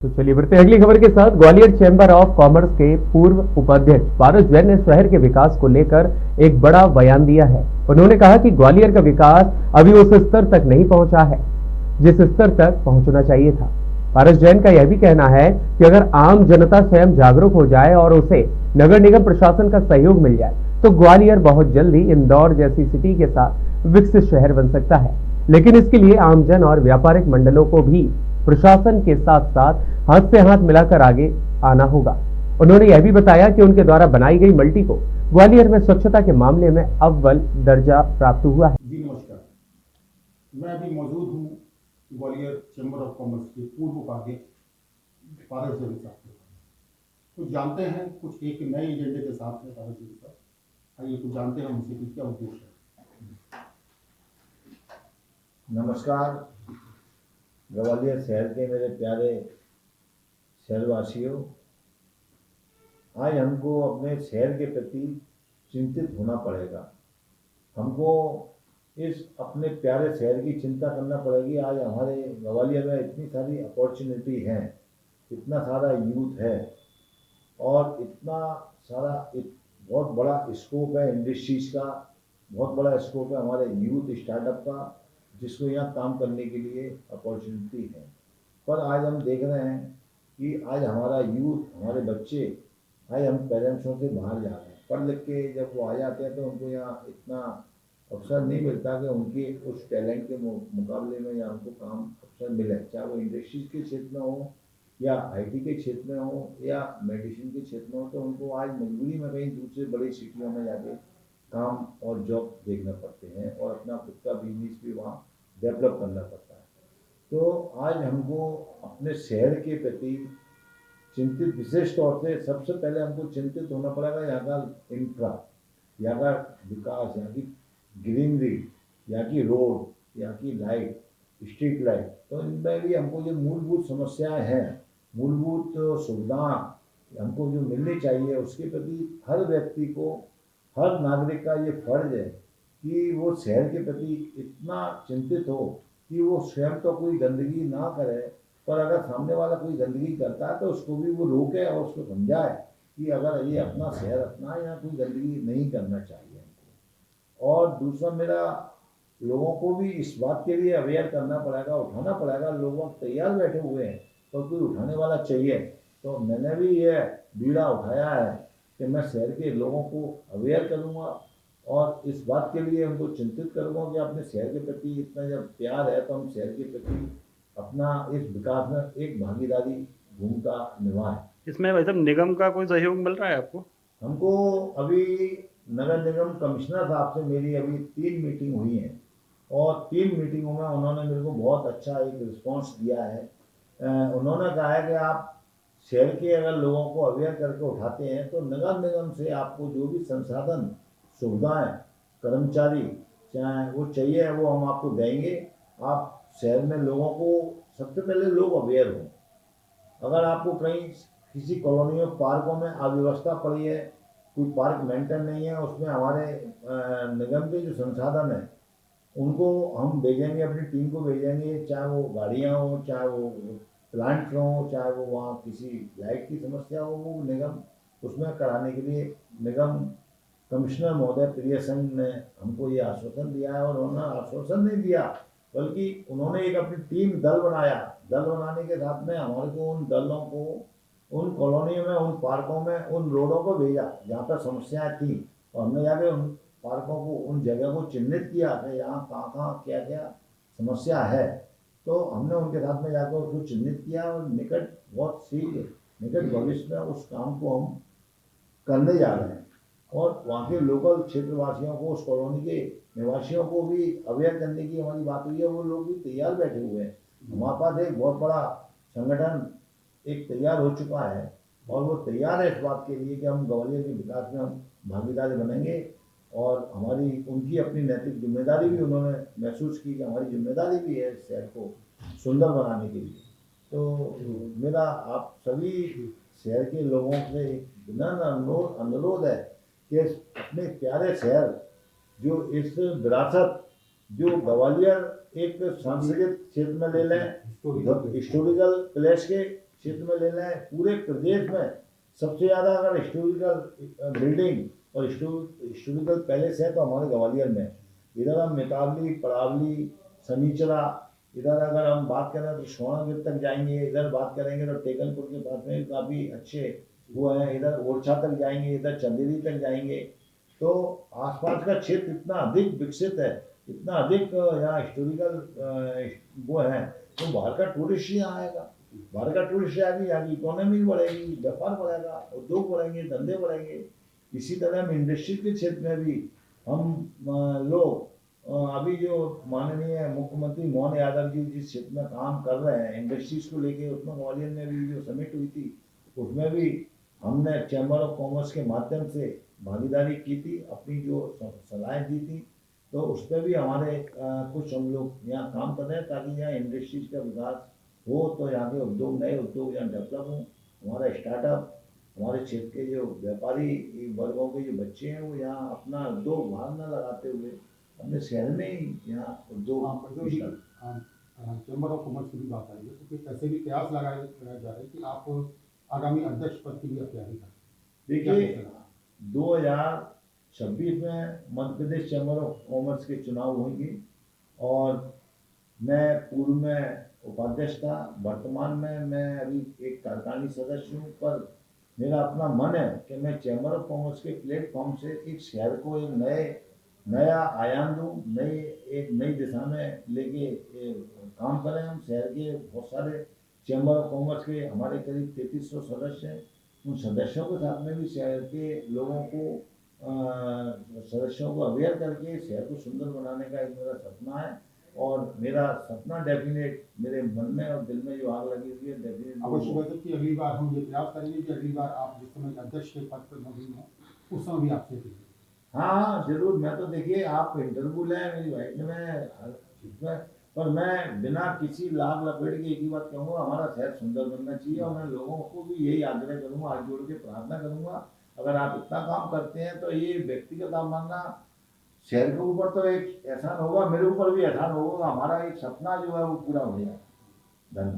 तो चलिए बढ़ते हैं अगली खबर के साथ। ग्वालियर चैंबर ऑफ कॉमर्स के पूर्व उपाध्यक्ष पारस जैन ने शहर के विकास को लेकर एक बड़ा बयान दिया है। उन्होंने कहा कि ग्वालियर का विकास अभी उस स्तर तक नहीं पहुंचा है जिस स्तर तक पहुंचना चाहिए था। पारस जैन का यह भी कहना है कि अगर आम जनता स्वयं जागरूक हो जाए और उसे नगर निगम प्रशासन का सहयोग मिल जाए तो ग्वालियर बहुत जल्द ही इंदौर जैसी सिटी के साथ विकसित शहर बन सकता है। लेकिन इसके लिए आमजन और व्यापारिक मंडलों को भी प्रशासन के साथ साथ हाथ से हाथ मिलाकर आगे आना होगा। उन्होंने यह भी बताया कि उनके द्वारा बनाई गई मल्टी को ग्वालियर में स्वच्छता के मामले में अव्वल दर्जा प्राप्त हुआ है। जी नमस्कार, मैं अभी मौजूद हूँ ग्वालियर चैम्बर ऑफ कॉमर्स के पूर्व उपाध्यक्ष पारस जैन साहब के पास। कुछ जानते हैं, कुछ एक नए एजेंडे के साथ है पारस जैन साहब। आइए कुछ जानते हैं उनसे कि क्या उद्देश्य है। नमस्कार, ग्वालियर शहर के मेरे प्यारे शहरवासियों, आज हमको अपने शहर के प्रति चिंतित होना पड़ेगा। हमको इस अपने प्यारे शहर की चिंता करना पड़ेगी। आज हमारे ग्वालियर में इतनी सारी अपॉर्चुनिटी हैं, इतना सारा यूथ है और इतना सारा एक बहुत बड़ा स्कोप है इंडस्ट्रीज का, बहुत बड़ा स्कोप है हमारे यूथ स्टार्टअप का, जिसको यहाँ काम करने के लिए अपॉर्चुनिटी है। पर आज हम देख रहे हैं कि आज हमारा यूथ, हमारे बच्चे, आज हम पेरेंट्सों से बाहर जा रहे हैं। पढ़ लिख के जब वो आ जाते हैं तो उनको यहाँ इतना अवसर नहीं मिलता कि उनके उस टैलेंट के मुकाबले में या उनको काम अवसर मिले, चाहे वो इंडस्ट्रीज के क्षेत्र में हो या आईटी के क्षेत्र में हो या मेडिसिन के क्षेत्र में हो। तो उनको आज मजबूरी में कहीं दूसरे बड़ी सिटियों में जाके काम और जॉब देखना पड़ते हैं और अपना खुद का बिजनेस भी वहाँ डेवलप करना पड़ता है। तो आज हमको अपने शहर के प्रति चिंतित, विशेष तौर से सबसे पहले हमको चिंतित होना पड़ेगा यहाँ का इंफ्रा, यहाँ का विकास, यहाँ की ग्रीनरी, यहाँ की रोड, यहाँ की लाइट, स्ट्रीट लाइट। तो इनमें भी हमको जो मूलभूत समस्याएं हैं, मूलभूत सुविधाएं हमको जो मिलनी चाहिए, उसके प्रति हर व्यक्ति को, हर नागरिक का ये फर्ज है कि वो शहर के प्रति इतना चिंतित हो कि वो स्वयं तो कोई गंदगी ना करे, पर अगर सामने वाला कोई गंदगी करता है तो उसको भी वो रोके और उसको समझाए कि अगर ये अपना शहर अपना, यहाँ कोई गंदगी नहीं करना चाहिए हमको। और दूसरा, मेरा लोगों को भी इस बात के लिए अवेयर करना पड़ेगा, उठाना पड़ेगा। लोग तैयार बैठे हुए हैं पर कोई उठाने वाला चाहिए। तो मैंने भी यह बीड़ा उठाया है कि मैं शहर के लोगों को अवेयर करूँगा और इस बात के लिए उनको चिंतित करूँगा कि अपने शहर के प्रति इतना जब प्यार है तो हम शहर के प्रति अपना इस विकास में एक भागीदारी भूमिका निभाएं। इसमें वैसे निगम का कोई सहयोग मिल रहा है आपको? हमको अभी नगर निगम कमिश्नर साहब से मेरी अभी 3 मीटिंग हुई हैं और 3 मीटिंगों में उन्होंने मेरे को बहुत अच्छा एक रिस्पांस दिया है। उन्होंने कहा है कि आप शहर के अगर लोगों को अवेयर करके उठाते हैं तो नगर निगम से आपको जो भी संसाधन, सुविधाएं, कर्मचारी चाहे वो चाहिए वो हम आपको देंगे। आप शहर में लोगों को, सबसे पहले लोग अवेयर हों। अगर आपको कहीं किसी कॉलोनियों, पार्कों में अव्यवस्था पड़ी है, कोई पार्क मेंटेन नहीं है, उसमें हमारे निगम के जो संसाधन है उनको हम भेजेंगे, अपनी टीम को भेजेंगे, चाहे वो गाड़ियाँ हो, चाहे वो प्लांट हो, चाहे वो वहाँ किसी लाइट की समस्या हो, वो निगम उसमें कराने के लिए निगम कमिश्नर महोदय प्रियसन ने हमको ये आश्वासन दिया है। और उन्होंने आश्वासन नहीं दिया बल्कि उन्होंने एक अपनी टीम दल बनाया। दल बनाने के साथ में हमारे को उन दलों को उन कॉलोनियों में, उन पार्कों में, उन रोडों को भेजा जहाँ पर समस्याएं थी और हमने जाके उन पार्कों को, उन जगह को चिन्हित किया कि यहाँ कहाँ क्या क्या समस्या है। तो हमने उनके साथ में जाकर उसको चिन्हित किया और बहुत शीघ्र निकट भविष्य में उस काम को हम करने जा रहे हैं। और वहाँ के लोकल क्षेत्रवासियों को, उस कॉलोनी के निवासियों को भी अवेयर करने की हमारी बात हुई है। वो लोग भी तैयार बैठे हुए हैं। हमारे पास एक बहुत बड़ा संगठन एक तैयार हो चुका है और वो तैयार है इस बात के लिए कि हम ग्वालियर के विकास में हम भागीदारी बनेंगे। और हमारी, उनकी अपनी नैतिक जिम्मेदारी भी उन्होंने महसूस की कि हमारी जिम्मेदारी भी है इस शहर को सुंदर बनाने के लिए। तो मेरा आप सभी शहर के लोगों से विनम्र अनुरोध है कि अपने प्यारे शहर, जो इस विरासत, जो ग्वालियर एक सांस्कृतिक क्षेत्र में ले लें, हिस्टोरिकल प्लेस के क्षेत्र में ले लें, पूरे प्रदेश में सबसे ज़्यादा अगर हिस्टोरिकल बिल्डिंग और हिस्टोरिकल पैलेस है तो हमारे ग्वालियर में है। इधर हम मितावली, पड़ावली, सनीचरा, इधर अगर हम बात करें तो सोनागिर तक जाएंगे, इधर बात करेंगे तो टेकनपुर के पास में काफ़ी अच्छे वो हैं, इधर ओरछा तक जाएंगे, इधर चंदेरी तक जाएंगे। तो आसपास का क्षेत्र इतना अधिक विकसित है, इतना अधिक यहाँ हिस्टोरिकल वो है, तो बाहर का टूरिस्ट यहाँ आएगा। बाहर का टूरिस्ट आएगी, यहाँ की इकोनॉमी बढ़ेगी, व्यापार बढ़ेगा, उद्योग बढ़ेंगे, धंधे बढ़ेंगे। इसी तरह हम इंडस्ट्री के क्षेत्र में भी हम लोग अभी जो माननीय मुख्यमंत्री मोहन यादव जी जिस क्षेत्र में काम कर रहे हैं इंडस्ट्रीज को लेके, उसमें ग्वालियर में भी जो समिट हुई थी उसमें भी हमने चैम्बर ऑफ कॉमर्स के माध्यम से भागीदारी की थी, अपनी जो सलाहें दी थी। तो उस पर भी हमारे कुछ हम लोग यहाँ काम कर रहे हैं ताकि यहाँ इंडस्ट्रीज का विकास हो, तो यहाँ के उद्योग, नए उद्योग यहाँ डेवलप हों, हमारा स्टार्टअप, हमारे क्षेत्र के जो व्यापारी वर्गों के जो बच्चे हैं वो यहाँ अपना उद्योग बाहर न लगाते हुए अपने शहर में ही यहाँ उद्योग चैम्बर ऑफ कॉमर्स की भी बात आई है, तो कुछ ऐसे भी प्रयास लगाए जा रहे हैं कि आप आगामी अध्यक्ष पद के लिए तैयारी करें। देखिए 2026 में Madhya Pradesh chamber of commerce के चुनाव होंगे और मैं पूर्व में उपाध्यक्ष था, वर्तमान में मैं अभी एक कार्यकारिणी सदस्य हूँ। पर मेरा अपना मन है कि मैं चैम्बर ऑफ कॉमर्स के प्लेटफॉर्म से एक शहर को एक नया आयाम दूँ, एक नई दिशा में लेके काम करें। हम शहर के बहुत सारे चैम्बर ऑफ कॉमर्स के हमारे करीब 3300 सदस्य हैं, उन सदस्यों के साथ में भी शहर के लोगों को सदस्यों को अवेयर करके शहर को सुंदर बनाने का एक मेरा सपना है। और मेरा सपना डेफिनेट मेरे मन में और दिल में जो आग लगी हुई है डेफिनेट अवश्य गजब की अगली बार हम ये प्रयास करेंगे कि अगली बार आप जिस समय अध्यक्ष के पद पर मौजूद हों उस समय भी आपसे कीजिए। हाँ जरूर, मैं तो देखिए आप इंटरव्यू लें मेरी वाइफ ने, मैं पर मैं बिना किसी लाभ लपेट के एक ही बात कहूँगा, हमारा शहर सुंदर बनना चाहिए। और मैं लोगों को भी यही आग्रह करूँगा, हाथ जोड़ के प्रार्थना करूँगा, अगर आप इतना काम करते हैं तो ये व्यक्तिगत आप मानना शहर के ऊपर तो एक एहसान होगा, मेरे ऊपर भी एहसान होगा, हमारा एक सपना जो है वो पूरा हो जाए। धन्यवाद।